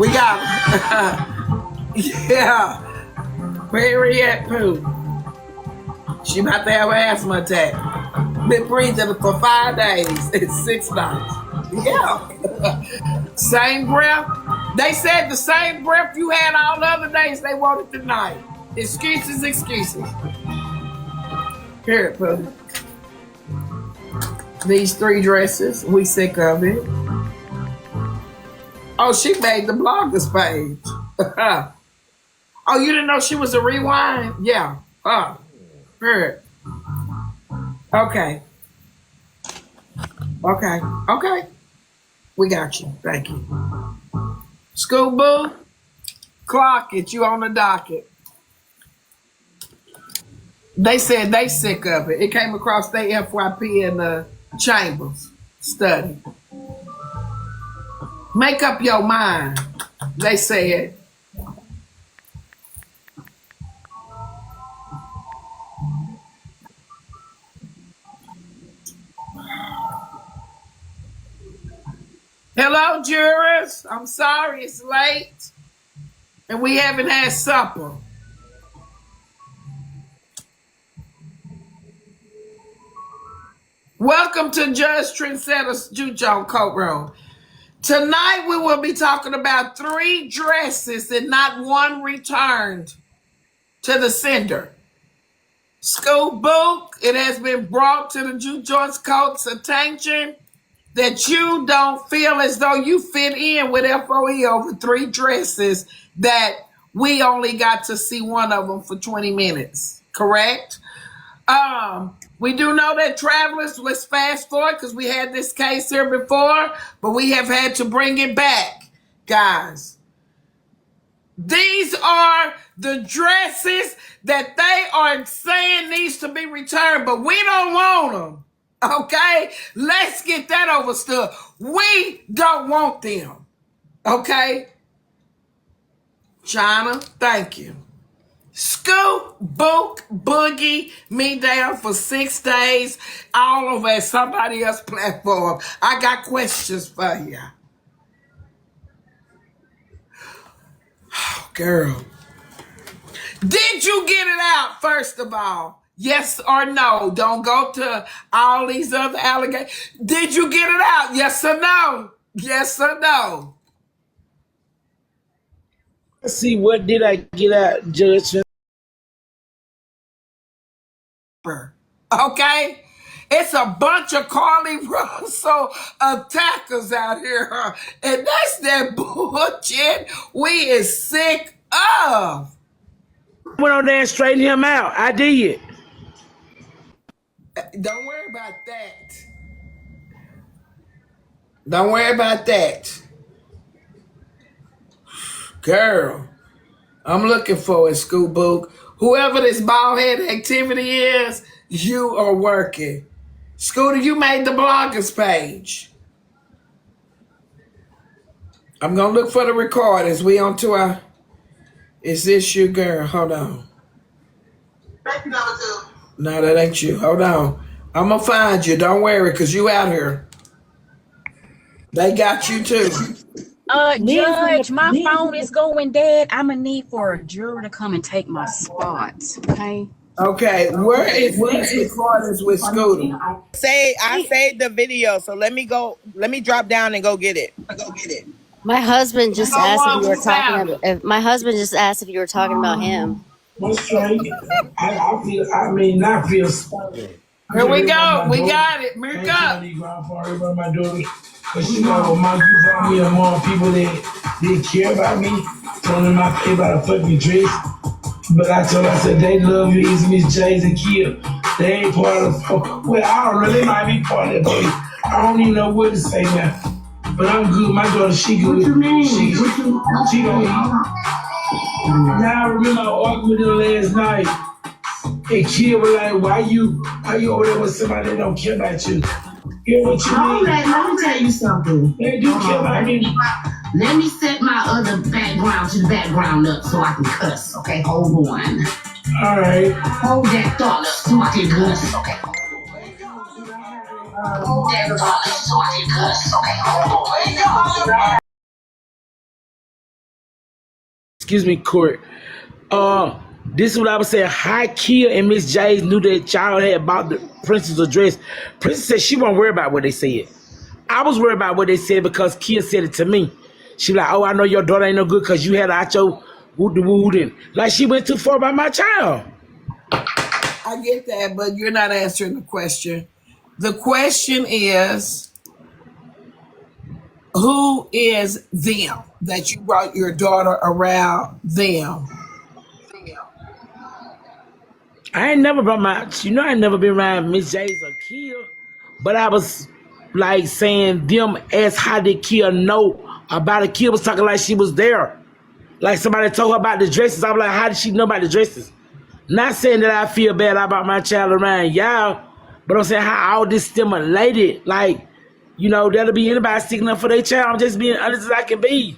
We got him. Yeah. Harriet Pooh. She about to have an asthma attack. Been breathing for 5 days and 6 nights. Yeah. Same breath. They said the same breath you had all the other days they wanted tonight. Excuses, excuses. Here, Pooh. These 3 dresses. We sick of it. Oh, she made the bloggers page. Oh, you didn't know she was a rewind? Yeah. Oh, good. Okay. Okay. Okay. We got you. Thank you. School boo, clock it. You on the docket. They said they sick of it. It came across their FYP in the Chambers study. Make up your mind, they said. Hello, jurors. I'm sorry it's late and we haven't had supper. Welcome to Judge Trendsetter's Juke Courtroom. Tonight we will be talking about 3 dresses and not one returned to the sender. School book, it has been brought to the Juke Joint Court's attention that you don't feel as though you fit in with FOE over 3 dresses that we only got to see one of them for 20 minutes, correct? We do know that travelers, let's fast forward because we had this case here before, but we have had to bring it back, guys. These are the dresses that they are saying needs to be returned, but we don't want them. Okay? Let's get that overstood. We don't want them. Okay? China, thank you. Scoop, Book, Boogie, me down for 6 days, all over at somebody else's platform. I got questions for you. Oh, girl. Did you get it out, first of all? Yes or no? Don't go to all these other allegations. Did you get it out? Yes or no? Yes or no? Let's see, what did I get out, Judge? Okay? It's a bunch of Carly Russell attackers out here. And that's that bullshit we is sick of. Went on there and straightened him out. I did. Don't worry about that. Don't worry about that. Girl, I'm looking for it, School Book. Whoever this bald head activity is, you are working. Scooter, you made the bloggers page. I'm going to look for the recordings. We on to our... Is this you, girl? Hold on. No, that ain't you. Hold on. I'm going to find you. Don't worry, because you out here. They got you, too. Judge, my phone is going dead. I'm going to need for a juror to come and take my spot, okay? Okay, where is these recordings with Scooter? I saved the video, so let me drop down and go get it. My husband just asked if you were talking about. My husband just asked if you were talking about him. What's straight? I feel stupid. Here we go. We got it. Mirk up. My daughter, but she know my you brought me among people that care about me, telling my kid about a fucking dress. But I told her, I said, they love you, it's Miss J's and Kia. They ain't part of the, well, I don't know, they might be part of it. I don't even know what to say now. But I'm good, my daughter, she good. What you mean? She don't eat. Now I remember I argued with her last night. And Kia was like, why you over there with somebody that don't care about you? Hear what you mean? Let me tell you something. They do care about me. Let me set my other background to the background up so I can cuss. Okay, hold on. All right. Hold that thought so I can cuss. Okay. Hold that thought so I can cuss. Okay, hold on. excuse me, Court. This is what I was saying. How Kia and Miss J knew that child had bought the Princess a dress. Princess said she wasn't worried about what they said. I was worried about what they said because Kia said it to me. She was like, oh, I know your daughter ain't no good because you had out your wood and like she went too far by my child. I get that, but you're not answering the question. The question is, who is them that you brought your daughter around them? I ain't never brought I ain't never been around Miss J's or Kia, but I was like saying them as how did Kia know about it. Kia was talking like she was there. Like somebody told her about the dresses. I was like, how did she know about the dresses? Not saying that I feel bad about my child around y'all, but I'm saying how all this stimulated. Like, you know, that'll be anybody sticking up for their child. I'm just being honest as I can be.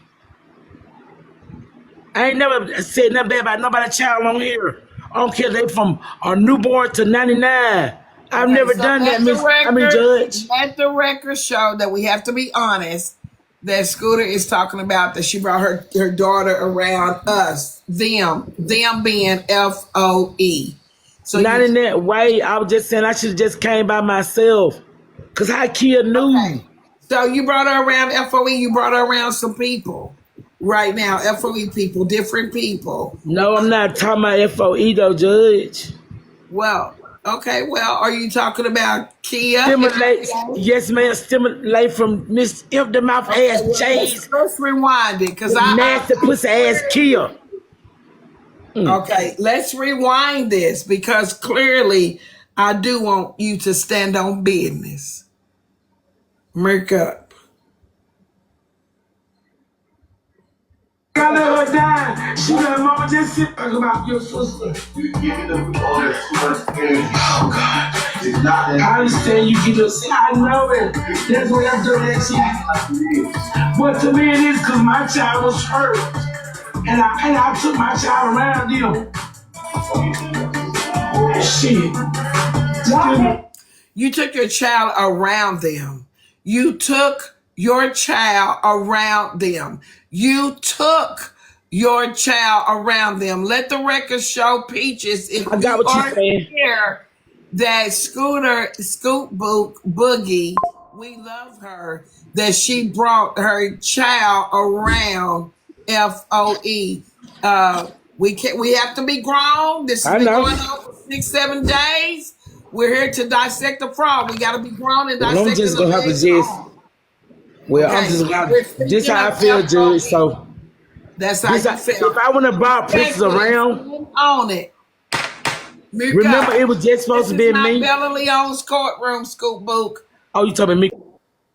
I ain't never said nothing bad about nobody's child on here. I don't care if they from a newborn to 99. I've never done that, Miss. Judge. Let the record show that we have to be honest. That Scooter is talking about that she brought her daughter around us. Them being FOE. So not in that way. I was just saying I should have just came by myself. Cause how Kia knew. Okay. So you brought her around FOE. You brought her around some people. Right now, FOE people, different people. No, I'm not talking about FOE though, Judge. Well, okay. Well, are you talking about Kia? Stimulate, yes, ma'am. Stimulate from Miss Empty Mouth ass J's. Let's rewind it, cause nasty pussy ass Kia. Okay, let's rewind this because clearly I do want you to stand on business. Merk up. I let her die. She let mama just sit back about your sister. You giving them all that too much energy. Oh God. It's not that. I understand you get upset. I know it. That's why I'm doing that shit. But to me it is because my child was hurt. And I took my child around them. Shit. You took your child around them. You took your child around them. You took your child around them. Let the record show, Peaches, if I got you what are you're saying. here, that Scoot Boogie, we love her, that she brought her child around FOE. We have to be grown. This has been going on for 6-7 days. We're here to dissect the fraud. We got to be grown and dissect. I'm just gonna have to just. Well, okay. I'm just gonna. This how I feel, Judge. So that's how you feel. If I want to buy Princess around on it. Remember, it was just supposed to be me. Bella Leon's courtroom, Scoop Book. Oh, you told me?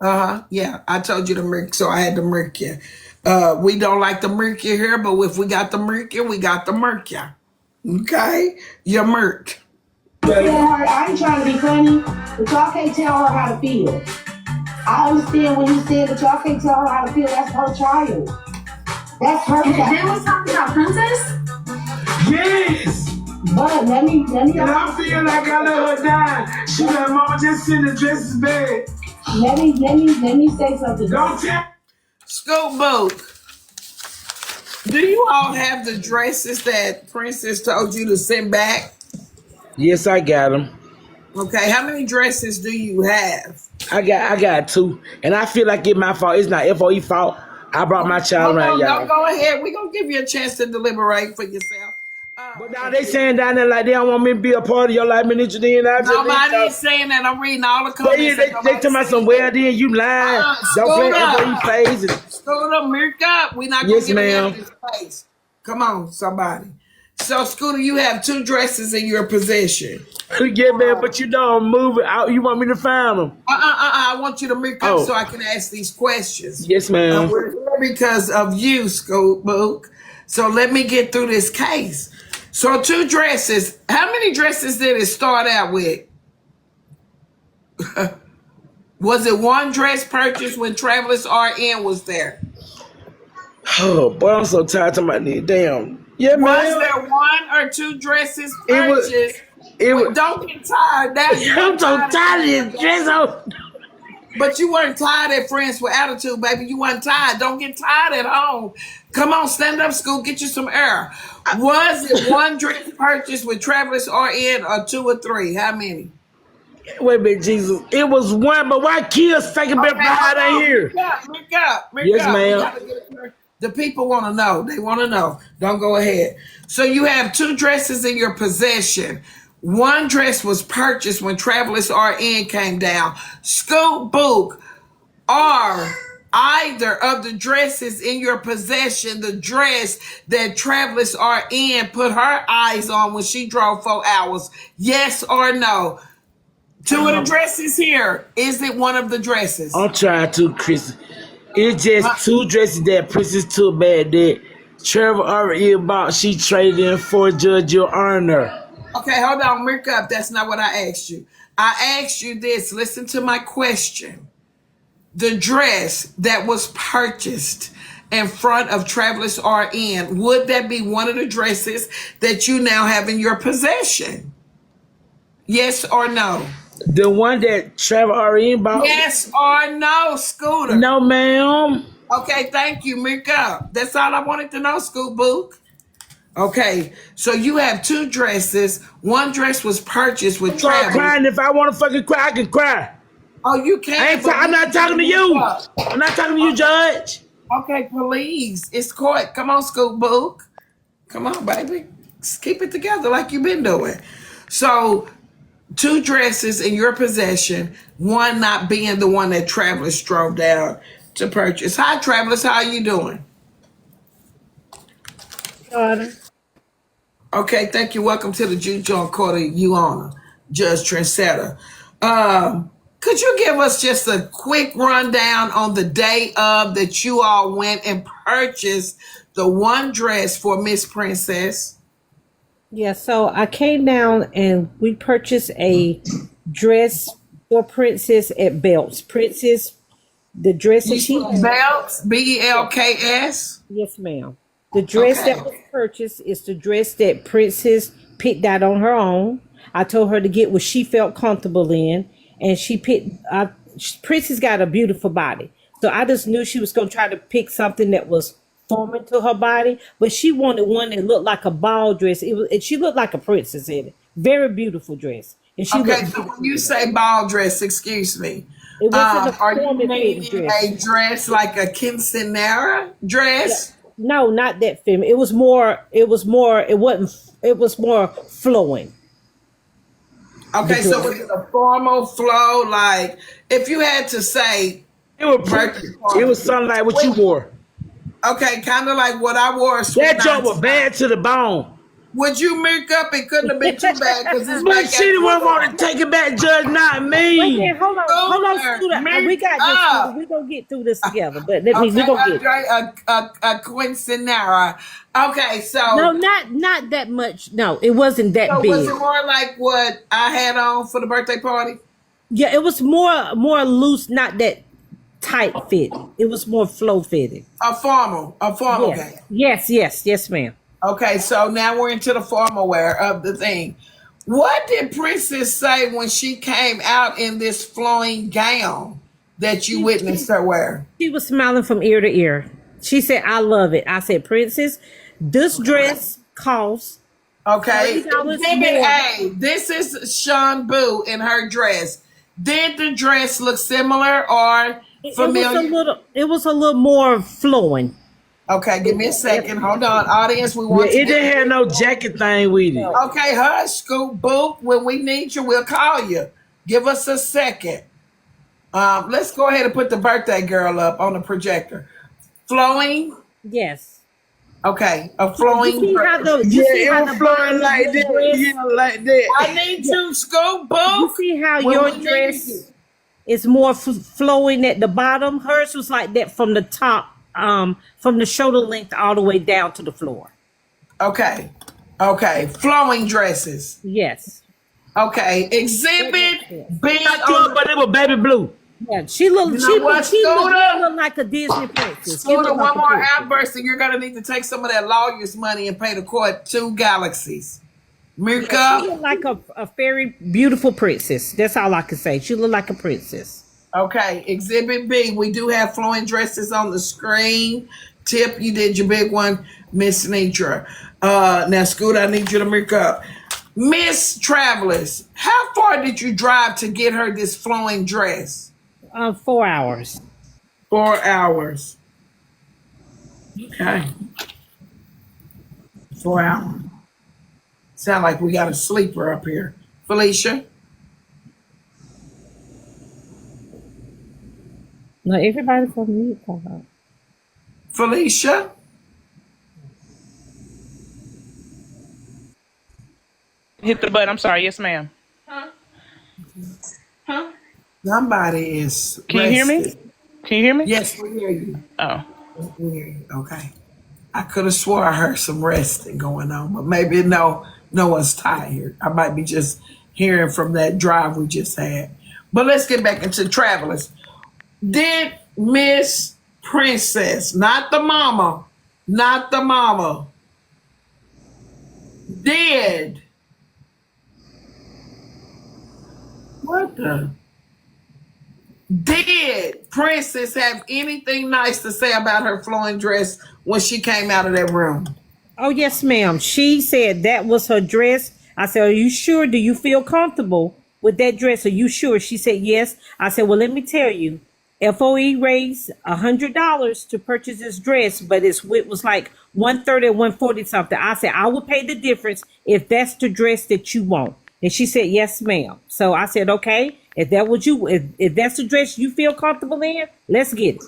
Yeah, I told you to merc, so I had to merc you. We don't like the merc you here, but if we got the merc you, we got the merc you. Okay, you're merc. I ain't trying to be funny, but y'all can't tell her how to feel. I understand when you said that y'all can't tell her how to feel. That's her child. That's her child. They was talking about Princess? Yes. But let me. And I feel like I let her die. She let mama just sit in the dresses bed. Let me say something. Don't tell. Scoop Book. Do you all have the dresses that Princess told you to send back? Yes, I got them. Okay, how many dresses do you have? I got 2, and I feel like it's my fault. It's not FOE fault. I brought my child around y'all. No, go ahead. We're gonna give you a chance to deliberate for yourself. But now they saying down there like they don't want me to be a part of your life, minister. Then nobody's saying that. I'm reading all the comments. They talking about some well, then you lying. Don't play FOE phases. Scooter, mirk up. We're not gonna get out of this place. Come on, somebody. So, Scooter, you have 2 dresses in your possession. Yeah, man, but you don't move it out. You want me to find them? I want you to mirk up so I can ask these questions. Yes, ma'am. We're here because of you, Scoop Book. So let me get through this case. So 2 dresses. How many dresses did it start out with? Was it 1 dress purchased when Travelers RN was there? Oh, boy, I'm so tired of my knee. Damn. Yeah, man. Was there 1 or 2 dresses purchased? Don't get tired. I'm so tired of this dress. But you weren't tired at Friends with Attitude, baby. You weren't tired. Don't get tired at home. Come on, stand up, Scoop. Get you some air. Was it one dress purchased with Travelers RN or 2 or 3? How many? Wait a minute, Jesus. It was one, but why kids taking back behind ain't here? Make up. Yes, ma'am. The people want to know. They want to know. Don't go ahead. So you have 2 dresses in your possession. One dress was purchased when Travelers RN came down. Scoop Book, are either of the dresses in your possession the dress that Travelers RN put her eyes on when she drove 4 hours? Yes or no? 2 of the dresses here. Is it one of the dresses? I'm trying to, Chris. It's just 2 dresses that Princess took bad that Trevor already bought. She traded in for Judge Your Honor. Okay, hold on, Mirk up. That's not what I asked you. I asked you this. Listen to my question. The dress that was purchased in front of Travelers RN, would that be one of the dresses that you now have in your possession? Yes or no? The one that Trevor RN bought? Yes or no, Scooter? No, ma'am. Okay, thank you, Mirka. That's all I wanted to know, Scoop Book. Okay, so you have 2 dresses. One dress was purchased with Start Travelers. crying. If I want to fucking cry, I can cry. Oh, you can't. I'm not talking to you. I'm not talking to you, Judge. Okay, please. It's court. Come on, Scoop Book. Come on, baby. Just keep it together like you've been doing. So, 2 dresses in your possession, one not being the one that Travelers drove down to purchase. Hi, Travelers. How are you doing? Okay, thank you. Welcome to the Jude John Court of You Honor, Judge Trendsetter. Could you give us just a quick rundown on the day of that you all went and purchased the one dress for Miss Princess? Yeah, so I came down and we purchased a dress for Princess at Belts. Princess, the dress that she Belts, BELKS. Yes, ma'am. The dress that was purchased is the dress that Princess picked out on her own. I told her to get what she felt comfortable in, and she picked. Princess got a beautiful body, so I just knew she was going to try to pick something that was forming to her body, but she wanted one that looked like a ball dress. She looked like a princess in it. Very beautiful dress. And she Okay, so when you say ball dress, excuse me, it wasn't are you formal meaning dress. a dress like a quinceanera dress? No, not that feminine. It was more flowing. Okay, so was it a formal flow? Like, if you had to say, It was something like what you wore. okay, kind of like what I wore. That joke was bad to the bone. Would you make up? It couldn't have been too bad because it's But she the one want to take it back, Judge, not me. Wait, hold on, Scooter. We got this. Scooter. We gonna get through this together. But we gonna get a quinceanera. Okay, so no, not that much. No, it wasn't that so big. was it more like what I had on for the birthday party? Yeah, it was more loose, not that tight fit. It was more flow fitted. A formal game. Yes, ma'am. Okay, so now we're into the formal wear of the thing. What did Princess say when she came out in this flowing gown that you witnessed her wear? She was smiling from ear to ear. She said, "I love it." I said, "Princess, this dress costs Okay. $30 more." Hey, this is Sean Boo in her dress. Did the dress look similar or familiar? It was a little more flowing. Okay, give me a second. Hold on, audience. We want It didn't have no jacket thing with it. Okay, hush, Scoop Boop. When we need you, we'll call you. Give us a second. Let's go ahead and put the birthday girl up on the projector. Flowing. Yes. Okay, a flowing. You see how the It was flowing like that. Yeah, like that. I need you, Scoop Boop. You see how When your we need dress you. is more flowing at the bottom? Hers was like that from the top, from the shoulder length all the way down to the floor. Okay, flowing dresses. Yes. Okay, exhibit B. But it was baby blue. Yeah, she looked like a Disney princess. Scooter, one more outburst, and you're gonna need to take some of that lawyer's money and pay the court 2 galaxies. Mirka. She looked like a very beautiful princess. That's all I can say. She looked like a princess. Okay, exhibit B. We do have flowing dresses on the screen. Tip, you did your big one. Miss Nitra. Now, Scoot, I need you to make up. Miss Travelers, how far did you drive to get her this flowing dress? 4 hours. 4 hours. Okay. 4 hours. Sound like we got a sleeper up here. Felicia? No, everybody's on mute. Papa. Felicia? Hit the button. I'm sorry. Yes, ma'am. Somebody is. Can you hear me? rested. Can you hear me? Yes, we hear you. Oh. We hear you. Okay. I could have swore I heard some resting going on, but maybe no one's tired. I might be just hearing from that drive we just had. But let's get back into Travelers. Did Miss Princess, not the mama, did Did Princess have anything nice to say about her flowing dress when she came out of that room? Oh, yes, ma'am. She said that was her dress. I said, are you sure? Do you feel comfortable with that dress? Are you sure? She said, yes. I said, well, let me tell you, FOE raised $100 to purchase this dress, but it was like 130 or 140 something. I said, I will pay the difference if that's the dress that you want. And she said, yes, ma'am. So I said, okay, if that's the dress you feel comfortable in, let's get it.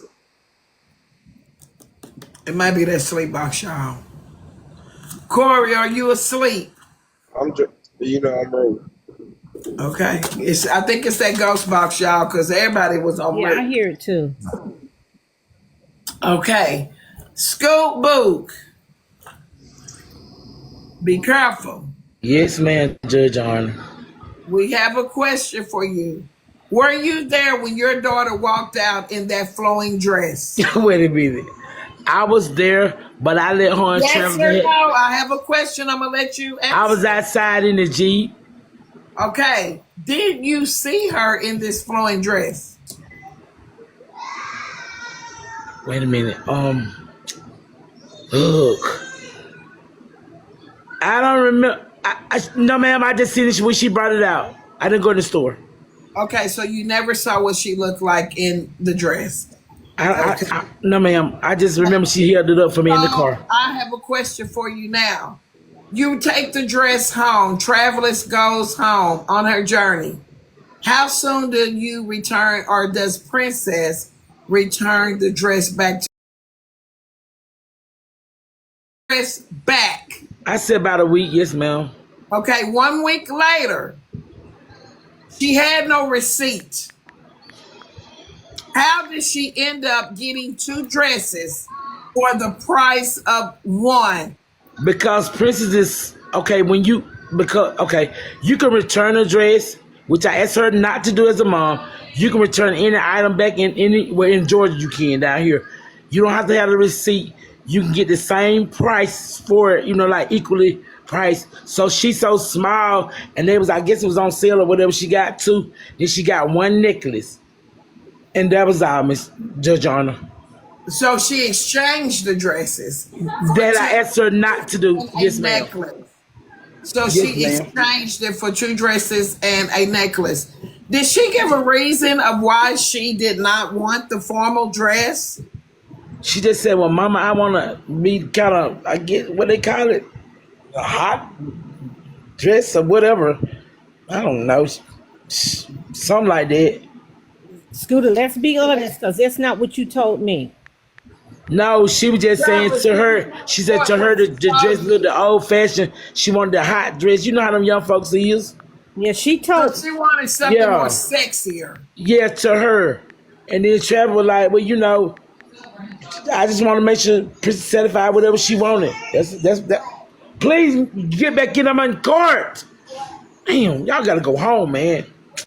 It might be that sleep box, y'all. Corey, are you asleep? I'm just, I'm old. Okay. I think it's that ghost box, y'all, because everybody was on Yeah, I hear it too. Okay. Scoop Book. Be careful. Yes, ma'am, Judge Arnold. We have a question for you. Were you there when your daughter walked out in that flowing dress? Wait a minute. I was there, but I let her and Yes Trevor. or no? I have a question. I'm going to let you answer. I was outside in the Jeep. Okay. Did you see her in this flowing dress? Wait a minute. Look. I don't remember. No, ma'am. I just seen it when she brought it out. I didn't go to the store. Okay, so you never saw what she looked like in the dress. No, ma'am. I just remember she held it up for me in the car. I have a question for you now. You take the dress home. Travelers goes home on her journey. How soon do you return, or does Princess return the dress back? Back. I said about a week. Yes, ma'am. Okay, 1 week later, she had no receipt. How did she end up getting 2 dresses for the price of 1? Because Princess is okay. You can return a dress, which I asked her not to do as a mom. You can return any item back in anywhere in Georgia you can down here. You don't have to have a receipt. You can get the same price for it, like equally priced. So she's so small, and I guess it was on sale or whatever. She got 2, then she got 1 necklace, and that was all, Miss Judge Arnold. So she exchanged the dresses. That I asked her not to do. Yes, ma'am. Necklace. So Yes, she ma'am. exchanged it for 2 dresses and a necklace. Did she give a reason of why she did not want the formal dress? She just said, well, Mama, I want to be kind of, I get what they call it, a hot dress or whatever. I don't know. Something like that. Scooter, let's be honest, because that's not what you told me. No, she was just saying to her, she said to her, the dress looked the old fashioned. She wanted the hot dress. You know how them young folks use? Yeah, she So told. she wanted something more sexier. Yeah, to her. And then Trevor was like, well, I just want to make sure Princess satisfied whatever she wanted. That's that. Please get back in my court. Damn, y'all gotta go home, man.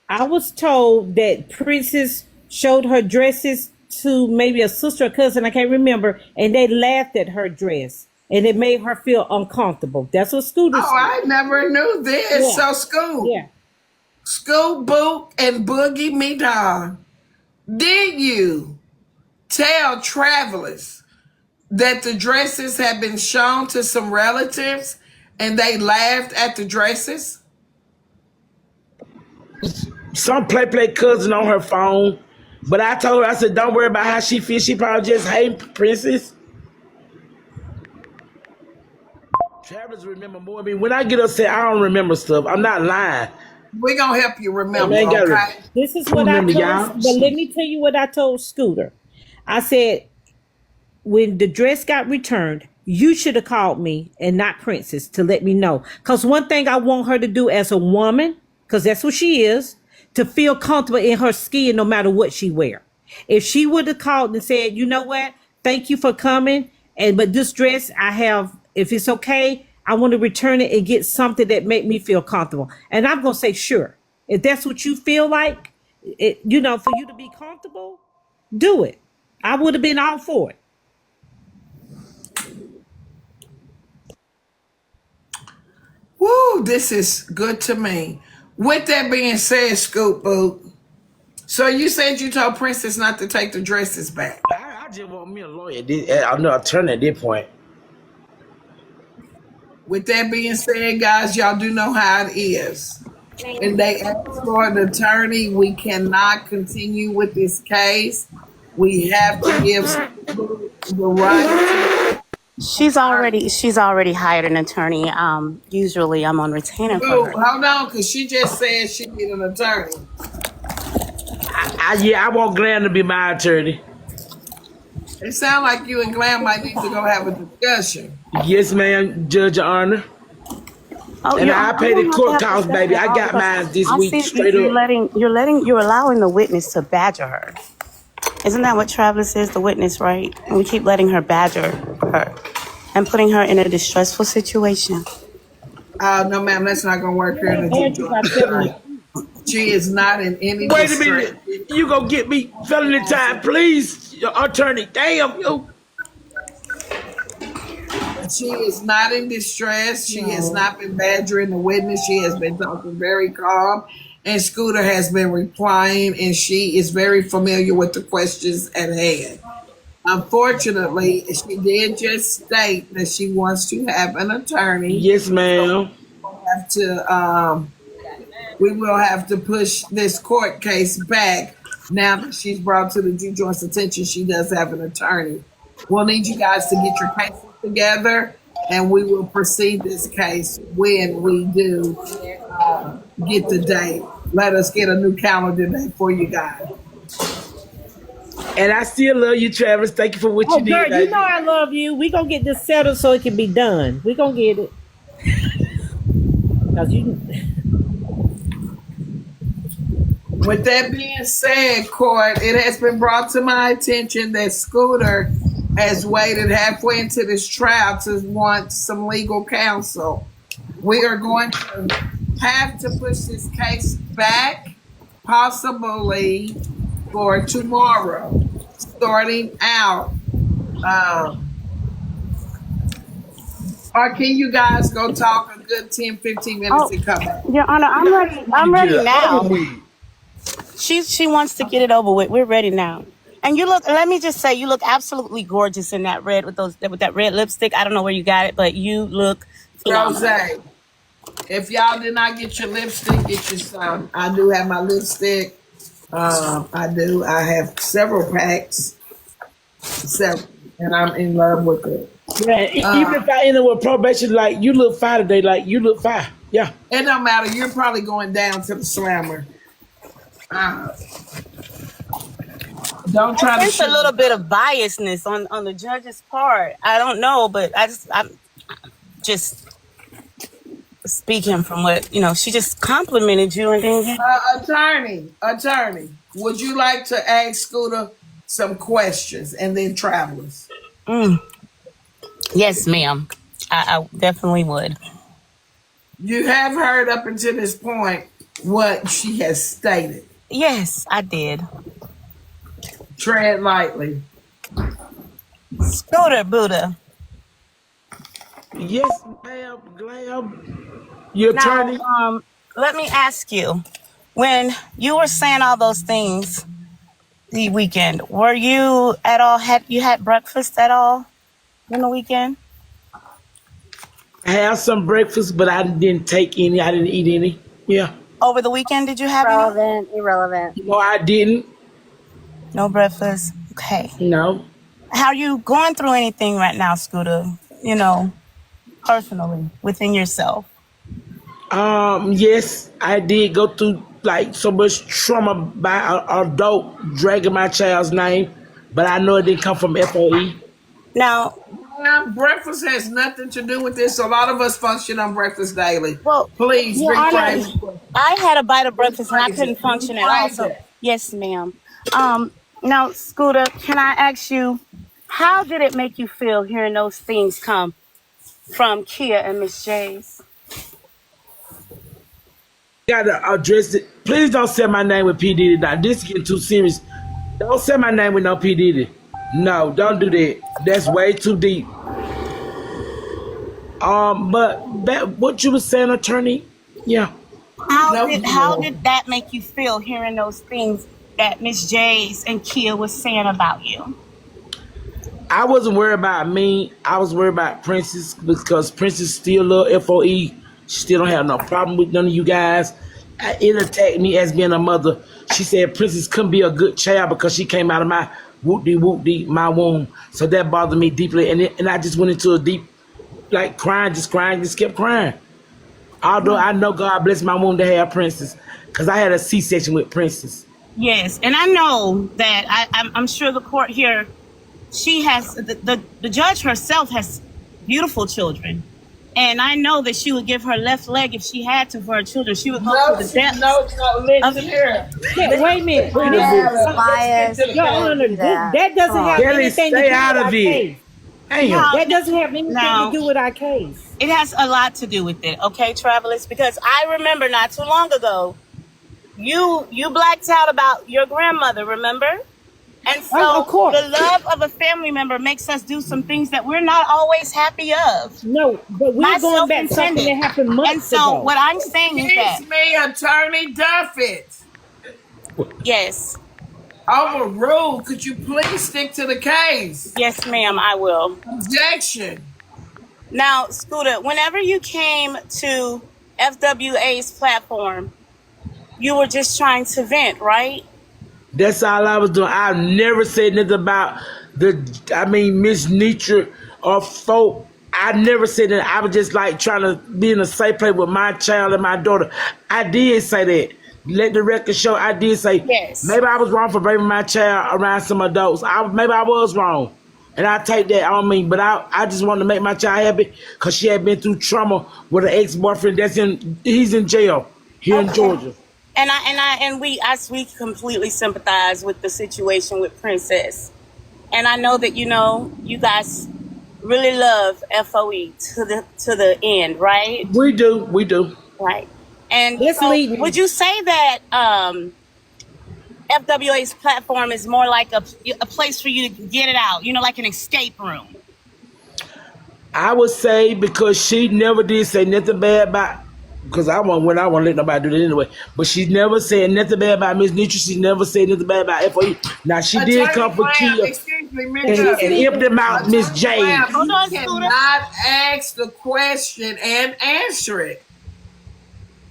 I was told that Princess showed her dresses to maybe a sister or cousin, I can't remember, and they laughed at her dress, and it made her feel uncomfortable. That's what Scooter said. Oh, I never knew this. Yeah. So Yeah. Scoop Book and Boogie Me Dog, did you tell Travelers that the dresses have been shown to some relatives and they laughed at the dresses? Some play cousin on her phone. But I told her, I said, don't worry about how she feels. She probably just hate Princess. Travelers remember more of me. When I get upset, I don't remember stuff. I'm not lying. We're going to help you remember, Man, gotta- okay? This is what I Remember, told, y'all. but let me tell you what I told Scooter. I said, when the dress got returned, you should have called me and not Princess to let me know. Because one thing I want her to do as a woman, because that's what she is, to feel comfortable in her skin no matter what she wear. If she would have called and said, you know what, thank you for coming, but this dress I have, if it's okay, I want to return it and get something that make me feel comfortable. And I'm going to say, sure. If that's what you feel like, for you to be comfortable, do it. I would have been all for it. Woo, this is good to me. With that being said, Scoop Boot, so you said you told Princess not to take the dresses back. I just want me a lawyer. I know attorney at this point. With that being said, guys, y'all do know how it is. And they ask for an attorney. We cannot continue with this case. We have to give the right. She's already hired an attorney. Usually I'm on retainer for Ooh, her. hold on, because she just said she need an attorney. I want Glenn to be my attorney. It sounds like you and Glam might need to go have a discussion. Yes, ma'am, Judge of Honor. Oh, And you're- I pay the don't have court to costs, say baby. that I got because mine this I week see straight you're up. you're allowing the witness to badger her. Isn't that what Travis is, the witness, right? And we keep letting her badger her and putting her in a distressful situation. No, ma'am, that's not going to work here in the She is not in any Wait a distress. minute. You gonna get me felony time, please, your attorney. Damn, you. She is not in distress. She has not been badgering the witness. She has been talking very calm. And Scooter has been replying, and she is very familiar with the questions at hand. Unfortunately, she did just state that she wants to have an attorney. Yes, ma'am. We will have to push this court case back. Now that she's brought to the Joint's attention, she does have an attorney. We'll need you guys to get your cases together, and we will proceed this case when we do get the date. Let us get a new calendar date for you guys. And I still love you, Travis. Thank you for what you did. Girl, baby. you know I love you. We gonna get this settled so it can be done. We gonna get it. Cause you. With that being said, court, it has been brought to my attention that Scooter has waited halfway into this trial to want some legal counsel. We are going to have to push this case back, possibly for tomorrow, starting out. Or can you guys go talk a good 10, 15 minutes and come back? Your Honor, I'm ready now. Over with. She wants to get it over with. We're ready now. And you look, let me just say, you look absolutely gorgeous in that red with that red lipstick. I don't know where you got it, but you look phenomenal. Rose, if y'all did not get your lipstick, get your some. I do have my lipstick. I do. I have several packs. And I'm in love with it. Yeah, even if I end up with probation, like you look fine today, like you look fine. Yeah. It don't matter. You're probably going down to the slammer. Don't try to There's a shoot. little bit of biasness on the judge's part. I don't know, but I'm just speaking from what, she just complimented you and then Attorney, would you like to ask Scooter some questions and then Travelers? Yes, ma'am. I definitely would. You have heard up until this point what she has stated. Yes, I did. Tread lightly. Scooter Buddha. Yes, ma'am, Glam. Your attorney. Now, let me ask you, when you were saying all those things the weekend, were you at all, had breakfast at all? on the weekend? I had some breakfast, but I didn't take any. I didn't eat any. Yeah. Over the weekend, did you have any? Relevant, irrelevant. No, I didn't. No breakfast. Okay. No. How are you going through anything right now, Scooter? You know, personally, within yourself. Yes, I did go through like so much trauma by an adult dragging my child's name, but I know it didn't come from FOE. Now, Breakfast has nothing to do with this. A lot of us function on breakfast daily. well, Please Your Honor, rephrase. I had a bite of breakfast and I couldn't function at all. So, yes, ma'am. Now, Scooter, can I ask you, how did it make you feel hearing those things come from Kia and Miss J's? Gotta address it. Please don't say my name with P Diddy. Now this is getting too serious. Don't say my name with no P Diddy. No, don't do that. That's way too deep. But what you was saying, attorney? Yeah. How did that make you feel hearing those things that Miss J's and Kia was saying about you? I wasn't worried about me. I was worried about Princess because Princess still love FOE. She still don't have no problem with none of you guys. It attacked me as being a mother. She said Princess couldn't be a good child because she came out of my whoop-dee, my womb. So that bothered me deeply. And I just went into a deep, like crying, just kept crying. Although I know God bless my womb to have Princess because I had a C-section with Princess. Yes, and I know that I'm sure the court here, she has, the judge herself has beautiful children. And I know that she would give her left leg if she had to for her children. She would go to the depths. Listen here. Yeah, wait a minute. Bias. Your Honor, that doesn't have Kelly, anything to stay do out with of our it. case. Damn. That doesn't have anything to do with our case. It has a lot to do with it, okay, Travelers? Because I remember not too long ago, you blacked out about your grandmother, remember? And so Of course. the love of a family member makes us do some things that we're not always happy of. No, but we're Myself going back to something that intended. happened months And so ago. what I'm saying is that, It's me, Attorney Duffett. yes, Overruled. Could you please stick to the case? yes, ma'am, I will. Objection. Now, Scooter, whenever you came to FWA's platform, you were just trying to vent, right? That's all I was doing. I've never said nothing about Miss Nitra or folk. I never said that. I was just like trying to be in a safe place with my child and my daughter. I did say that. Let the record show I did say, Yes. maybe I was wrong for bringing my child around some adults. Maybe I was wrong. And I take that on me. But I just wanted to make my child happy because she had been through trauma with an ex-boyfriend he's in jail here in Georgia. And we completely sympathize with the situation with Princess. And I know that, you guys really love FOE to the end, right? We do. Right. And Let's so leave. would you say that FWA's platform is more like a place for you to get it out, like an escape room? I would say because she never did say nothing bad about, because I won't let nobody do that anyway. But she never said nothing bad about Miss Nitra. She never said nothing bad about FOE. Now she did come for Kia Excuse me, and empty out Miss J. Hold on, You Scooter. cannot ask the question and answer it.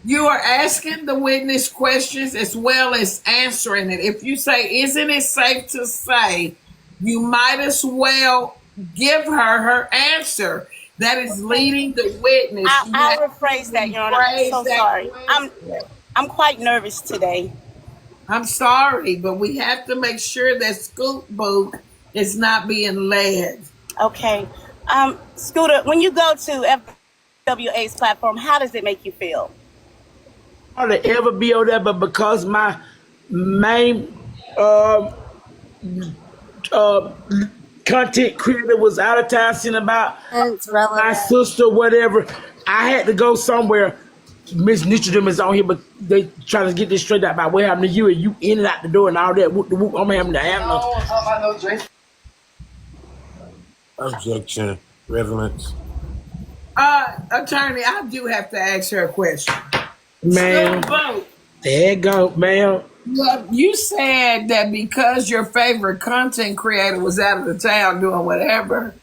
You are asking the witness questions as well as answering it. If you say, isn't it safe to say, you might as well give her answer. That is leading the witness. I'll rephrase that, Your Honor. I'm so sorry. I'm quite nervous today. I'm sorry, but we have to make sure that Scoop Book is not being led. Okay. Scooter, when you go to FWA's platform, how does it make you feel? I would ever be on there, but because my main content creator was out of town saying about It's relevant. my sister, whatever, I had to go somewhere. Miss Nitra is on here, but they trying to get this straight out about what happened to you and you in and out the door and all that. Whoop, whoop, I'm having to handle. Objection. Relevance. Attorney, I do have to ask her a question. Man, Scoop Book, there you go, man. you said that because your favorite content creator was out of the town doing whatever,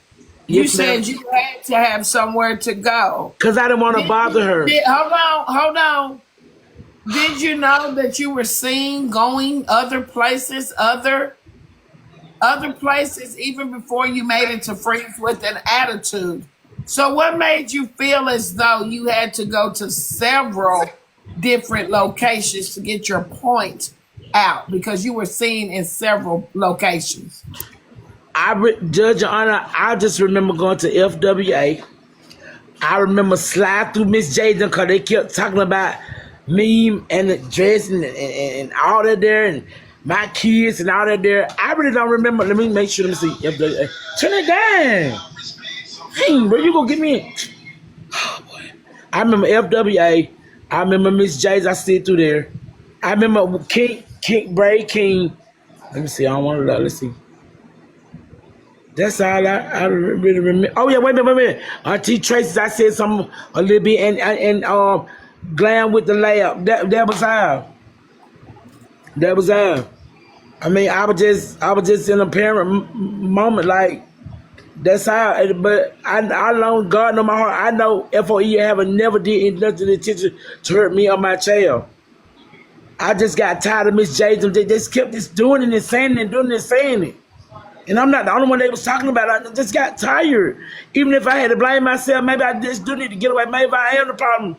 You Yes, ma'am. said you had to have somewhere to go. Because I didn't want to bother her. Hold on. Did you know that you were seen going other places, other places, even before you made it to Friends with an Attitude? So what made you feel as though you had to go to several different locations to get your point out? Because you were seen in several locations. Judge Your Honor, I just remember going to FWA. I remember slide through Miss Jaden because they kept talking about me and the dress and all that there and my kids and all that there. I really don't remember. Let me see. FWA. Turn it down. Hey, bro, you gonna get me in? Oh, boy. I remember FWA. I remember Miss J's. I stayed through there. I remember Bray King. Let me see. I don't want to. Let's see. That's all I really remember. Oh yeah, wait a minute. T Tracy's. I said something a little bit and Glam with the layup. That was how. That was how. I mean, I was just in a parent moment like. That's how, but I know God know my heart. I know FOE haven't never did nothing intention to hurt me or my child. I just got tired of Miss J. They just kept just doing it and saying it and doing it and saying it. And I'm not the only one they was talking about. I just got tired. Even if I had to blame myself, maybe I just do need to get away. Maybe I am the problem.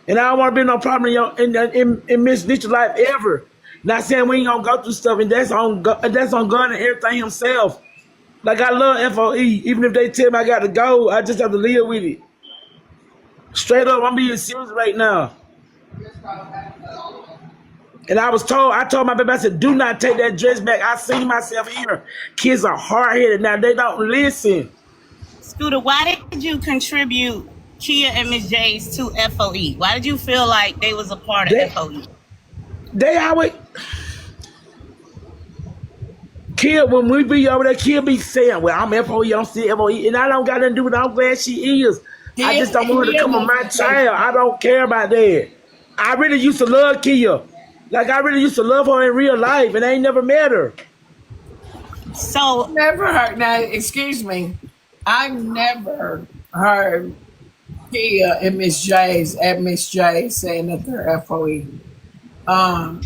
And I don't want to be no problem in Miss Nietzsche's life ever. Not saying we ain't going to go through stuff, and that's on God and everything himself. Like, I love FOE. Even if they tell me I got to go, I just have to live with it. Straight up, I'm being serious right now. And I told my baby, I said, do not take that dress back. I see myself here. Kids are hard-headed now. They don't listen. Scooter, why did you contribute Kia and Miss J's to FOE? Why did you feel like they was a part of FOE? They always... Kia, when we be over there, Kia be saying, well, I'm FOE, I'm still FOE, and I don't got nothing to do with it. I'm glad she is. I just don't want her to come on my child. I don't care about that. I really used to love Kia. Like, I really used to love her in real life, and I ain't never met her. So, never heard, now, excuse me, I never heard Kia and Miss J saying that they're FOE.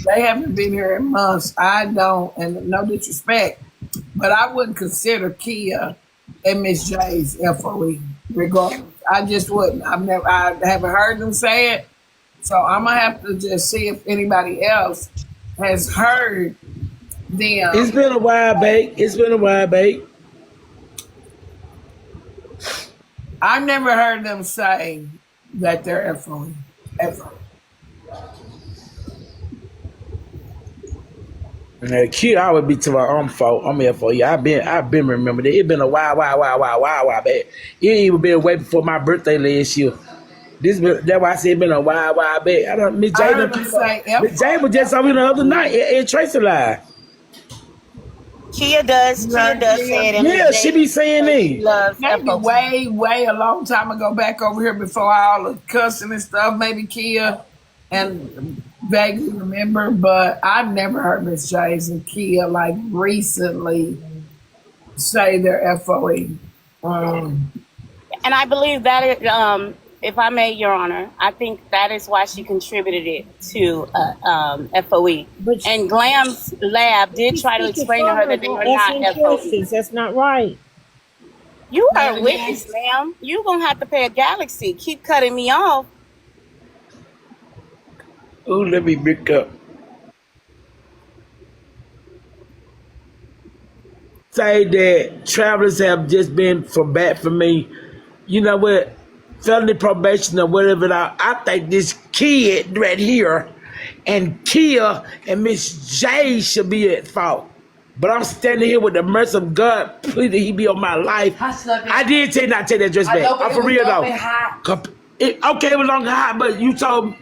They haven't been here in months. I don't, and no disrespect, but I wouldn't consider Kia and Miss J's FOE regardless. I just wouldn't. I haven't heard them say it, so I'm gonna have to just see if anybody else has heard them. It's been a while, babe. I've never heard them say that they're FOE ever. And Kia, I would be to my own fault. I'm FOE. I've been remembering it. It's been a while, babe. It even been way before my birthday last year. That's why I said it's been a while, babe. I don't. Miss J was just over the other night in Tracy Live. Kia does say it. Yeah, she be saying it. Maybe way a long time ago, back over here before all the cussing and stuff. Maybe Kia and vaguely remember, but I've never heard Miss J's and Kia like recently say they're FOE. And I believe that it, if I may, Your Honor, I think that is why she contributed it to FOE. And Glam's lab did try to explain to her that they were not FOE. That's not right. You are a witness, ma'am. You're going to have to pay a Galaxy. Keep cutting me off. Ooh, let me pick up. Say that travelers have just been bad for me. You know what? Felony probation or whatever. I think this kid right here and Kia and Miss J should be at fault. But I'm standing here with the mercy of God. Please, that he be on my life. I did tell you not to take that dress back. I'm for real though. Okay, it was long and hot, but you told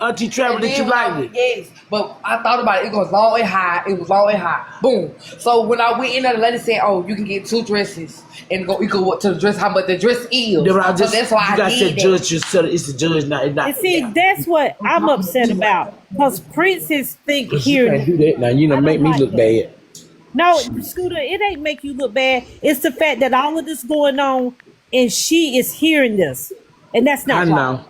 Auntie Trevor that you liked it. Yes, but I thought about it. It was long and hot. Boom. So when I went in there, the lady said, "Oh, you can get 2 dresses and go. You go to the dress. How much the dress is?" So that's why I did that. Judge, it's the judge, not. And see, that's what I'm upset about. Because Princess think here. You can't do that now. You know, make me look bad. No, Scooter, it ain't make you look bad. It's the fact that all of this going on and she is hearing this. And that's I not right. know.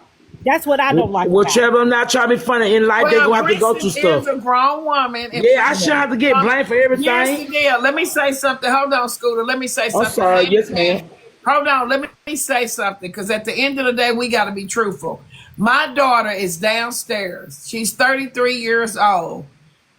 That's what I don't like about it. Whichever, I'm not trying to be funny. In life, they're going to have to go through Princess stuff. is a grown woman. Yeah, I shouldn't have to get blamed for everything. Yes, yeah. Let me say something. Hold on, Scooter. Let me say something. I'm sorry. Yes, ma'am. Hold on. Let me say something, because at the end of the day, we got to be truthful. My daughter is downstairs. She's 33 years old.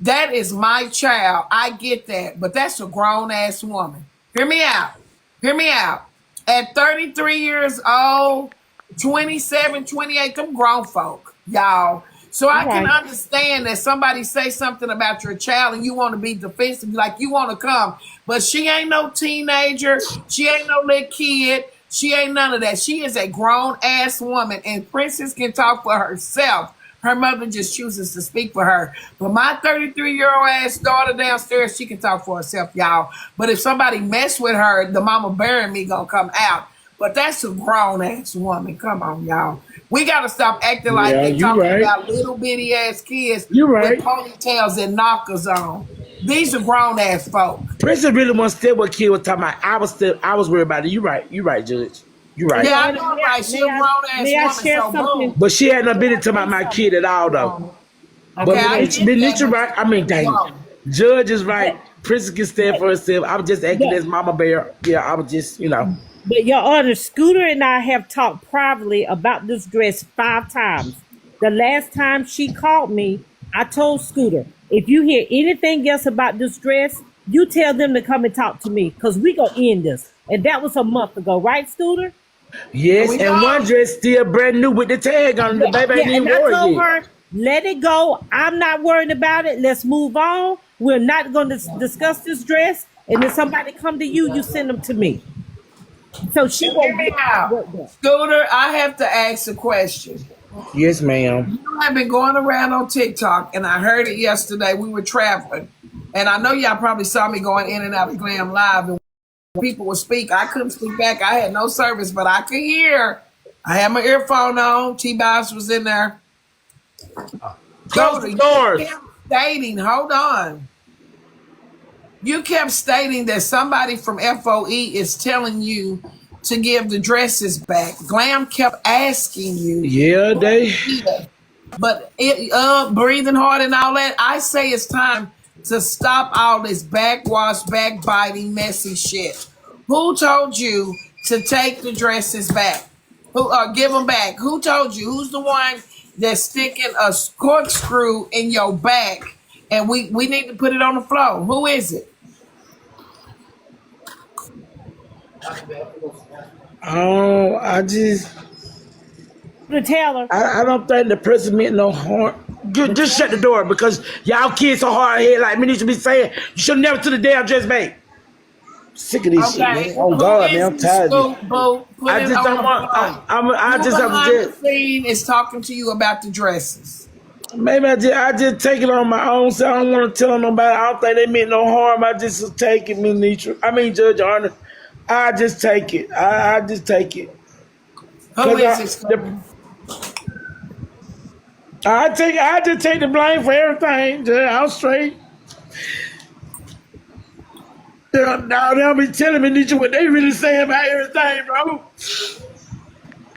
That is my child. I get that. But that's a grown-ass woman. Hear me out. Hear me out. At 33 years old, 27, 28, them grown folk, y'all. So I can understand that somebody say something about your child and you want to be defensive, like you want to come. But she ain't no teenager. She ain't no little kid. She ain't none of that. She is a grown-ass woman, and Princess can talk for herself. Her mother just chooses to speak for her. But my 33-year-old ass daughter downstairs, she can talk for herself, y'all. But if somebody mess with her, the mama bearing me gonna come out. But that's a grown-ass woman. Come on, y'all. We got to stop acting like they talking about little bitty-ass kids with ponytails and knockers on. These are grown-ass folk. Princess really wants to stay what kid was talking about. I was worried about it. You right, Judge. You right. Yeah, I know, right. She a grown-ass woman, so boom. But she had no business talking about my kid at all, though. Okay, but Benita right. I mean, dang. Judge is right. Princess can stand for herself. I was just acting as mama bear. Yeah, I was just, But Your Honor, Scooter and I have talked privately about this dress 5 times. The last time she called me, I told Scooter, if you hear anything else about this dress, you tell them to come and talk to me, because we gonna end this. And that was a month ago, right, Scooter? Yes, and one dress still brand new with the tag on it. The baby ain't even worried I told yet. her, let it go. I'm not worried about it. Let's move on. We're not going to discuss this dress. And if somebody come to you, you send them to me. So she won't me out. Scooter, I have to ask a question. Yes, ma'am. I've been going around on TikTok, and I heard it yesterday. We were traveling, and I know y'all probably saw me going in and out of Glam Live, and people would speak. I couldn't speak back. I had no service, but I could hear. I had my earphone on. T-Boss was in there. Close the doors. You kept stating, hold on. You kept stating that somebody from FOE is telling you to give the dresses back. Glam kept asking you. Yeah, they. But breathing hard and all that, I say it's time to stop all this backwash, backbiting, messy shit. Who told you to take the dresses back? Give them back? Who told you? Who's the one that's sticking a corkscrew in your back? And we need to put it on the floor. Who is it? Oh, I just. Tell her. I don't think the person meant no harm. Just shut the door, because y'all kids so hard head like me need to be saying you should never to the damn dress mate. Sick of this shit, man. Oh God, man, I'm tired. I just don't want. I just have to just. Is talking to you about the dresses. Maybe I just take it on my own. So I don't want to tell nobody. I don't think they meant no harm. I just take it, Judge Arnold. I just take it. I just take it. Who is it? I just take the blame for everything. I'm straight. Now they'll be telling me what they really say about everything, bro.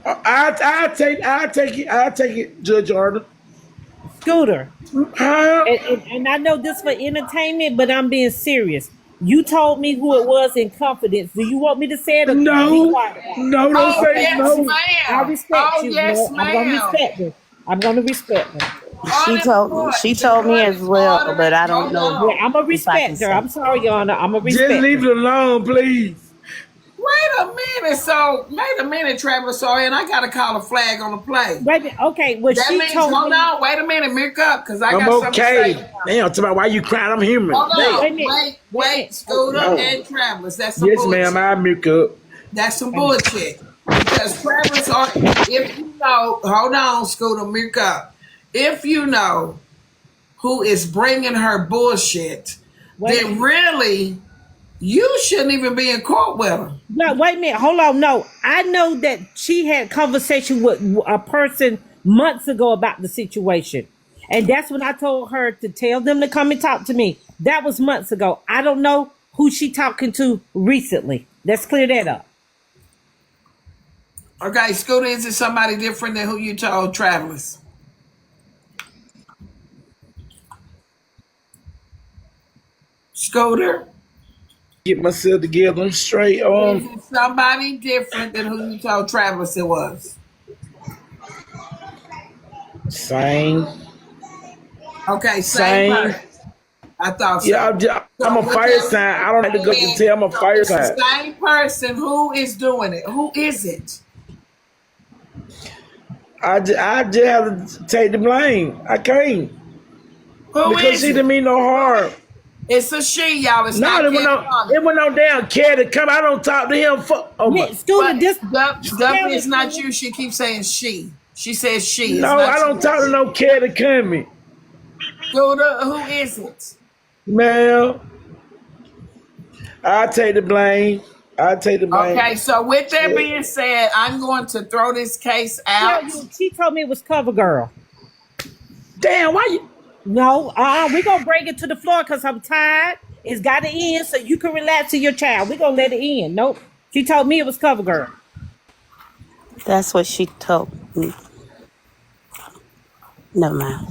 I take it, Judge Arnold. Scooter. And I know this for entertainment, but I'm being serious. You told me who it was in confidence. Do you want me to say it? Or No, don't say yes, no. Ma'am. I respect you. Yes, I'm going to respect her. I'm going to respect her. She told me as well, but I don't know. Yeah, I'm going to respect her. I'm sorry, Your Honor. I'm going to respect her. Just leave it alone, please. Wait a minute, Travis. Sorry, and I got to call a flag on the play. Okay, well, that she means, told hold me. on, wait a minute, Mirk up, because I got I'm something okay. to say. Damn, talk about why you crying. I'm human. Hold on, wait, Scooter and Travis. That's some bullshit. Yes, ma'am, I milk up. That's some bullshit. Because Travis, if you know, hold on, Scooter, Mirk up. If you know who is bringing her bullshit, then really, you shouldn't even be in court with her. No, wait a minute. Hold on. No, I know that she had conversation with a person months ago about the situation. And that's when I told her to tell them to come and talk to me. That was months ago. I don't know who she talking to recently. Let's clear that up. Okay, Scooter, is it somebody different than who you told Travelers? Scooter? Get myself together. I'm straight. Is it somebody different than who you told Travelers it was? Same. Okay, same person. I thought so. Yeah, I'm a fire sign. I don't have to go to tell. I'm a fire sign. The same person. Who is doing it? Who is it? I just have to take the blame. I can't. Who because is she it? didn't mean no harm. It's a she, y'all. It's No, not it went no damn care to come. I don't talk to him. Scooter, this Duffy, it's not you. She keeps saying she. She says she. No, I don't talk to no care to come. Scooter, who is it? Man, I take the blame. Okay, so with that being said, I'm going to throw this case out. She told me it was CoverGirl. Damn, why you? No, we're going to bring it to the floor because I'm tired. It's got to end so you can relax to your child. We're going to let it end. Nope. She told me it was CoverGirl. That's what she told me. Never mind.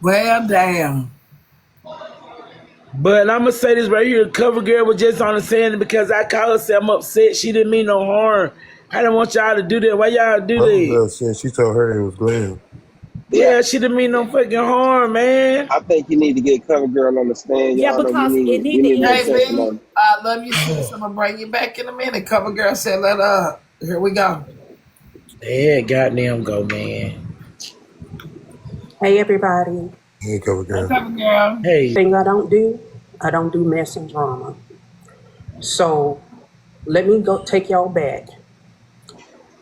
Well, damn. But I'm gonna say this right here: the CoverGirl was just on the saying because I called her, said I'm upset. She didn't mean no harm. I didn't want y'all to do that. Why y'all do that? She told her it was Glenn. Yeah, she didn't mean no fucking harm, man. I think you need to get CoverGirl on the stand. Yeah, Y'all because you need Hey, Lee, I love you, sis. I'm gonna bring you back in a minute. CoverGirl said, "Let her up." Here we go. Yeah, goddamn go, man. Hey, everybody. Hey, CoverGirl. Hey, CoverGirl. Hey. Thing I don't do mess and drama. So let me go take y'all back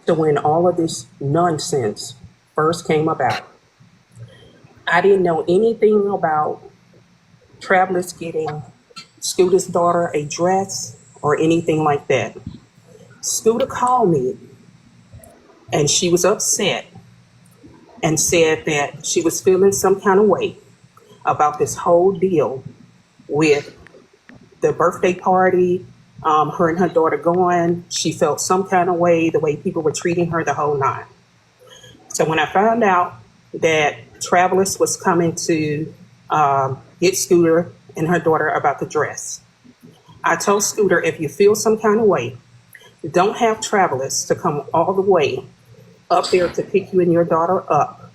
to when all of this nonsense first came about. I didn't know anything about Travelers getting Scooter's daughter a dress or anything like that. Scooter called me and she was upset and said that she was feeling some kind of way about this whole deal with the birthday party, her and her daughter going. She felt some kind of way, the way people were treating her, the whole nine. So when I found out that Travelers was coming to get Scooter and her daughter about the dress, I told Scooter, if you feel some kind of way, don't have Travelers to come all the way up there to pick you and your daughter up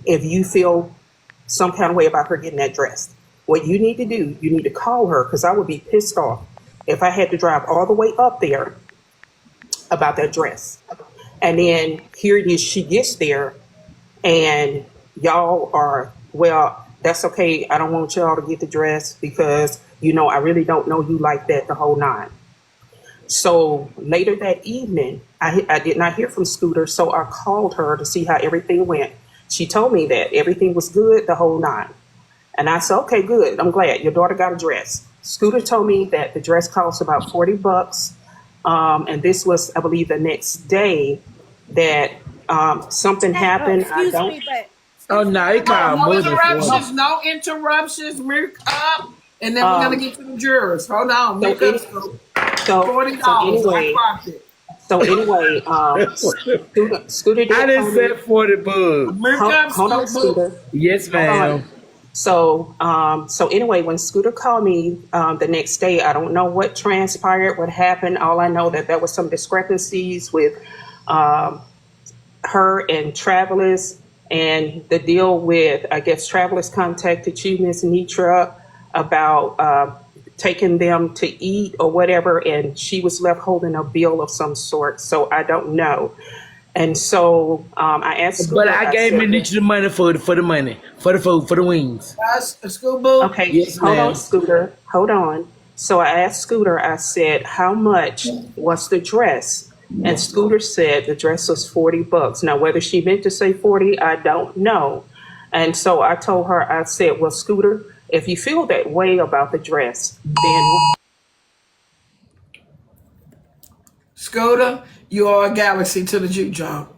if you feel some kind of way about her getting that dress. What you need to do, you need to call her, because I would be pissed off if I had to drive all the way up there about that dress. And then here it is, she gets there and y'all are, well, that's okay. I don't want y'all to get the dress because, I really don't know you like that, the whole nine. So later that evening, I did not hear from Scooter, so I called her to see how everything went. She told me that everything was good, the whole nine. And I said, okay, good. I'm glad your daughter got a dress. Scooter told me that the dress cost about $40. And this was, I believe, the next day that something happened. Excuse me, but Oh no, it called No money. interruptions. No interruptions. Mirk up, and then we're gonna get to the jurors. Hold on, Mirk up. $40. anyway, Scooter did I didn't say $40. Hold on, Scooter. Yes, ma'am. So anyway, when Scooter called me the next day, I don't know what transpired, what happened. All I know that there was some discrepancies with her and Travelers, and the deal with, I guess Travelers contacted you, Miss Nitra, about taking them to eat or whatever, and she was left holding a bill of some sort. So I don't know. And so I asked Scooter. But I gave Nitra the money for the money, for the food, for the wings. School boo. Okay, yes, hold ma'am. on, Scooter. Hold on. So I asked Scooter, I said, how much was the dress? And Scooter said the dress was $40. Now, whether she meant to say 40, I don't know. And so I told her, I said, well, Scooter, if you feel that way about the dress, then. Scooter, you are a galaxy to the juke job.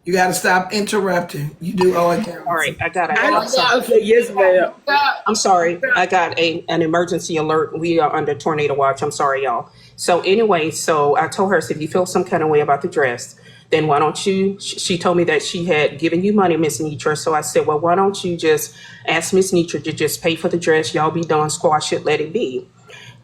You got to stop interrupting. You do owe it. All right, I got Okay, yes, ma'am. I'm sorry. I got an emergency alert. We are under tornado watch. I'm sorry, y'all. So anyway, so I told her, so if you feel some kind of way about the dress, then why don't you, she told me that she had given you money, Miss Nitra. So I said, well, why don't you just ask Miss Nitra to just pay for the dress? Y'all be done, squash it, let it be.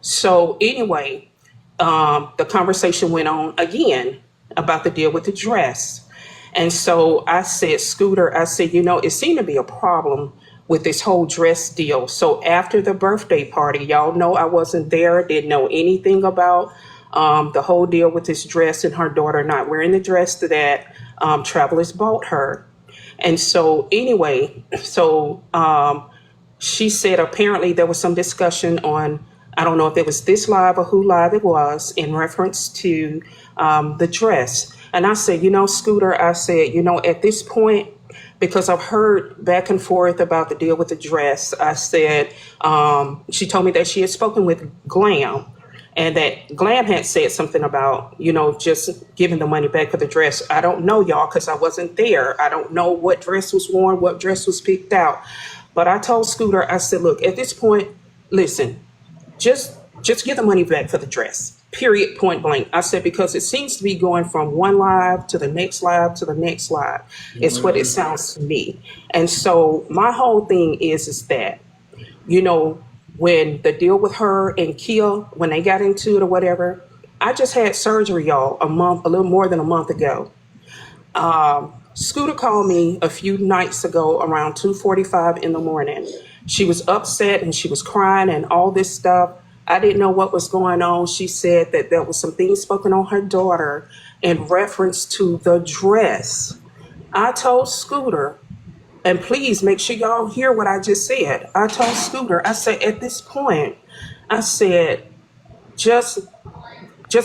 So anyway, the conversation went on again about the deal with the dress. And so I said, Scooter, I said, you know, it seemed to be a problem with this whole dress deal. So after the birthday party, y'all know I wasn't there, didn't know anything about the whole deal with this dress and her daughter not wearing the dress that Travelers bought her. And so anyway, so she said apparently there was some discussion on, I don't know if it was this live or who live it was, in reference to the dress. And I said, you know, Scooter, I said, you know, at this point, because I've heard back and forth about the deal with the dress, I said, she told me that she had spoken with Glam and that Glam had said something about, you know, just giving the money back for the dress. I don't know, y'all, because I wasn't there. I don't know what dress was worn, what dress was picked out. But I told Scooter, I said, look, at this point, listen, just give the money back for the dress. Period, point blank. I said, because it seems to be going from one live to the next live to the next live. It's what it sounds to me. And so my whole thing is that, you know, when the deal with her and Kia, when they got into it or whatever, I just had surgery, y'all, a little more than a month ago. Scooter called me a few nights ago around 2:45 in the morning. She was upset and she was crying and all this stuff. I didn't know what was going on. She said that there was some things spoken on her daughter in reference to the dress. I told Scooter, and please make sure y'all hear what I just said. I told Scooter, I said, at this point, I said, just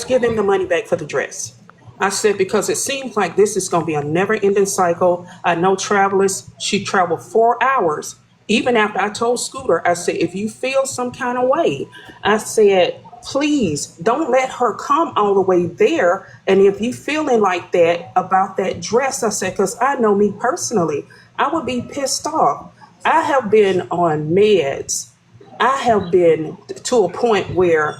give them the money back for the dress. I said, because it seems like this is going to be a never-ending cycle. I know Travelers, she traveled 4 hours. Even after I told Scooter, I said, if you feel some kind of way, I said, please don't let her come all the way there. And if you feeling like that about that dress, I said, because I know me personally, I would be pissed off. I have been on meds. I have been to a point where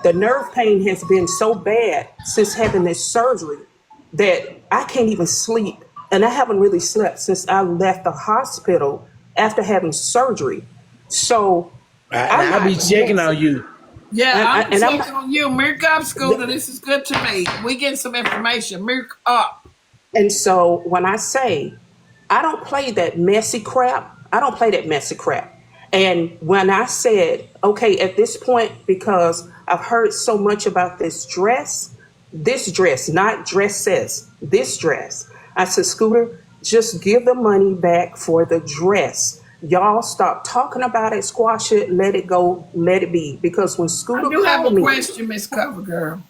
the nerve pain has been so bad since having this surgery that I can't even sleep. And I haven't really slept since I left the hospital after having surgery. So I'll be checking on you. Yeah, I'm checking on you. Mirk up, Scooter. This is good to me. We getting some information. Mirk up. And so when I say I don't play that messy crap, I don't play that messy crap. And when I said, okay, at this point, because I've heard so much about this dress, not dresses, this dress, I said, Scooter, just give the money back for the dress. Y'all stop talking about it, squash it, let it go, let it be. Because when Scooter called me... I do have a question, Miss Covergirl.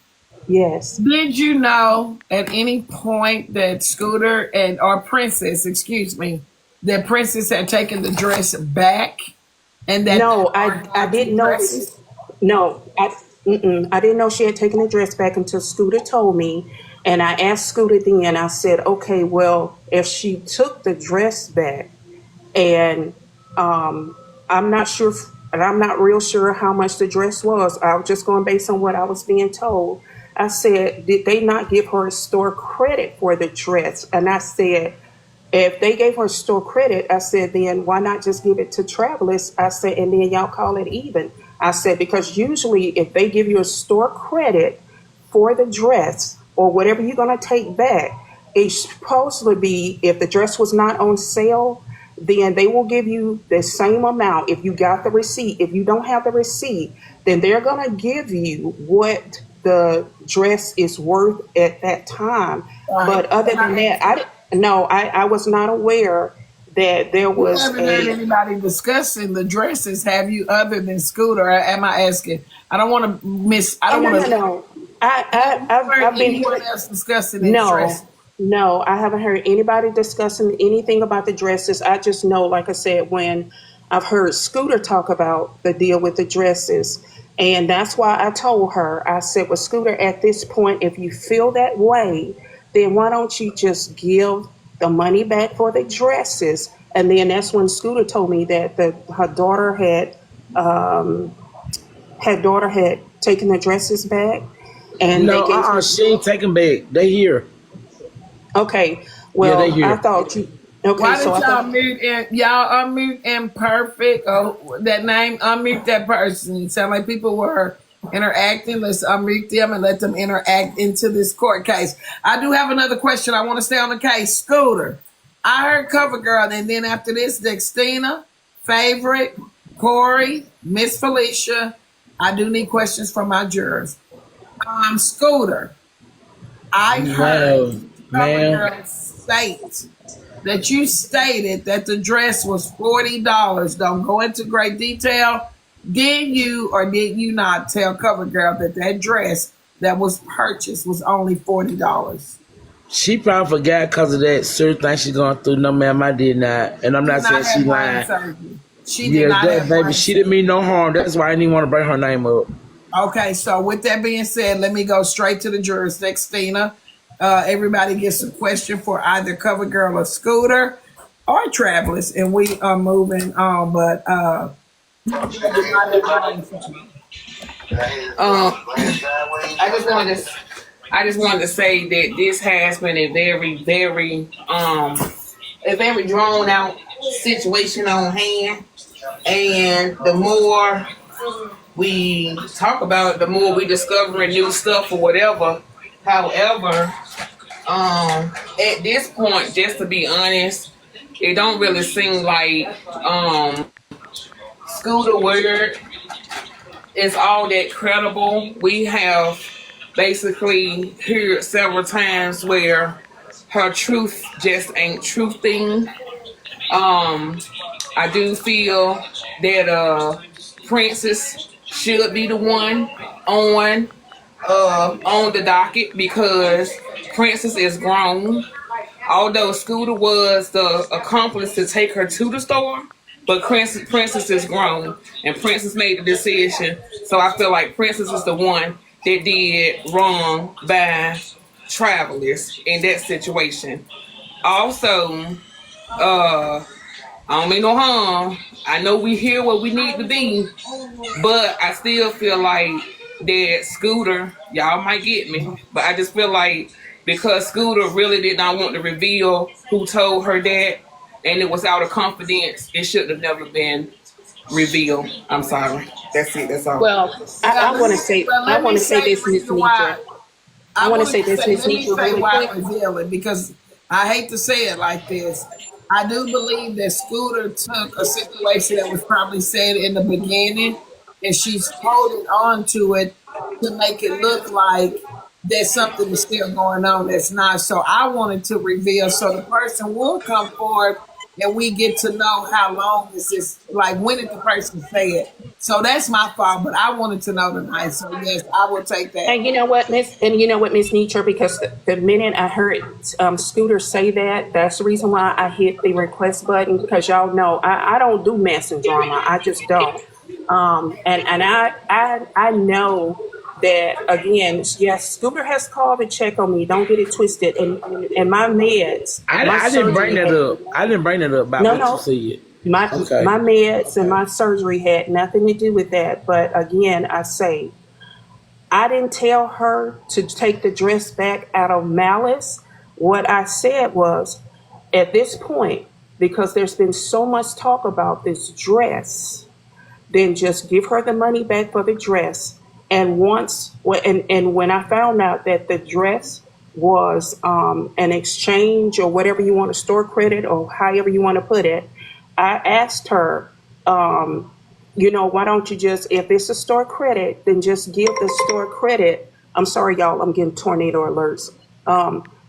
Yes. Did you know at any point that Scooter or Princess, that Princess had taken the dress back? And that no, I didn't know. No, I didn't know she had taken the dress back until Scooter told me. And I asked Scooter then, I said, okay, well, if she took the dress back, and I'm not sure, and I'm not real sure how much the dress was. I was just going based on what I was being told. I said, did they not give her store credit for the dress? And I said, if they gave her store credit, I said, then why not just give it to Travelers? I said, and then y'all call it even. I said, because usually if they give you a store credit for the dress, or whatever you're going to take back, it's supposed to be, if the dress was not on sale, then they will give you the same amount if you got the receipt. If you don't have the receipt, then they're going to give you what the dress is worth at that time. Right. But other than that, I was not aware that there was. You haven't heard anybody discussing the dresses, have you, other than Scooter? Am I asking? I don't want to miss. I don't want to. No. I've been anyone else discussing these dresses? No, I haven't heard anybody discussing anything about the dresses. I just know, like I said, when I've heard Scooter talk about the deal with the dresses, and that's why I told her, I said, well, Scooter, at this point, if you feel that way, then why don't you just give the money back for the dresses? And then that's when Scooter told me that her daughter had taken the dresses back, and No, they gave her. she ain't taking back. They here. Okay, well, they here. I thought you. Okay, Why did so I y'all thought. mute and y'all unmute Imperfect? Oh, that name, unmute that person. It sound like people were interacting. Let's unmute them and let them interact into this court case. I do have another question. I want to stay on the case. Scooter, I heard CoverGirl, and then after this, Dextina, Favorite, Corey, Miss Felicia. I do need questions from my jurors. Scooter, I heard CoverGirl state that you stated that the dress was $40. Don't go into great detail. Did you or did you not tell CoverGirl that that dress that was purchased was only $40? She probably forgot because of that certain thing she's going through. No, ma'am, I did not. And I'm not saying she lying. She did not have baby, she didn't mean no harm. That's why I didn't even want to bring her name up. Okay, so with that being said, let me go straight to the jurors. Dextina, everybody gets a question for either CoverGirl or Scooter or Travelers, and we are moving on. But I just wanted to say that this has been a very, very drawn out situation on hand, and the more we talk about it, the more we discovering new stuff or whatever. However, at this point, just to be honest, it don't really seem like Scooter word is all that credible. We have basically heard several times where her truth just ain't truthing. I do feel that Princess should be the one on the docket because Princess is grown. Although Scooter was the accomplice to take her to the store, but Princess is grown, and Princess made the decision. So I feel like Princess is the one that did wrong by Travelers in that situation. Also, I don't mean no harm. I know we hear what we need to be, but I still feel like that Scooter, y'all might get me, but I just feel like because Scooter really did not want to reveal who told her that, and it was out of confidence, it should have never been revealed. I'm sorry. That's it. That's all. Well, I want to say this, Miss Nitra. I want to say this, Miss Nitra, really quick. Because I hate to say it like this. I do believe that Scooter took a situation that was probably said in the beginning, and she's holding on to it to make it look like there's something that's still going on that's not. So I wanted to reveal so the person will come forward and we get to know how long is this, like when did the person say it. So that's my fault, but I wanted to know tonight. So yes, I will take that. And you know what, Miss Nitra, because the minute I heard Scooter say that, that's the reason why I hit the request button, because y'all know I don't do mess and drama. I just don't. And I know that, again, yes, Scooter has called to check on me. Don't get it twisted. And my meds. I didn't bring that up. I didn't bring that up about what you said. My meds and my surgery had nothing to do with that. But again, I say, I didn't tell her to take the dress back out of malice. What I said was, at this point, because there's been so much talk about this dress, then just give her the money back for the dress. And when I found out that the dress was an exchange or whatever you want to store credit or however you want to put it, I asked her, why don't you just, if it's a store credit, then just give the store credit. I'm sorry, y'all, I'm getting tornado alerts.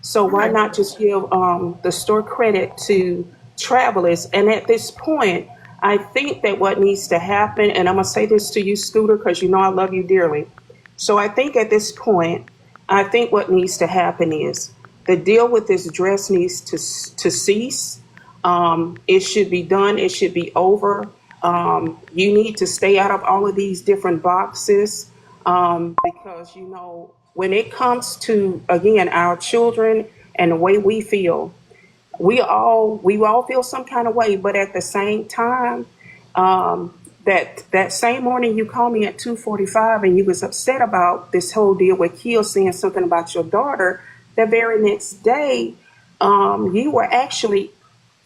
So why not just give the store credit to Travelers? And at this point, I think that what needs to happen, and I'm going to say this to you, Scooter, because you know I love you dearly. So I think at this point, what needs to happen is the deal with this dress needs to cease. It should be done. It should be over. You need to stay out of all of these different boxes. because, when it comes to, again, our children and the way we feel, we all feel some kind of way, but at the same time, that same morning you called me at 2:45 and you was upset about this whole deal with Kia saying something about your daughter. The very next day, you were actually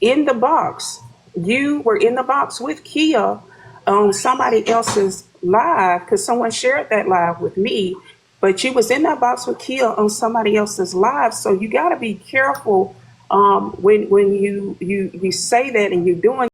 in the box. You were in the box with Kia on somebody else's live, because someone shared that live with me. But you was in that box with Kia on somebody else's live. So you got to be careful when you say that and you're doing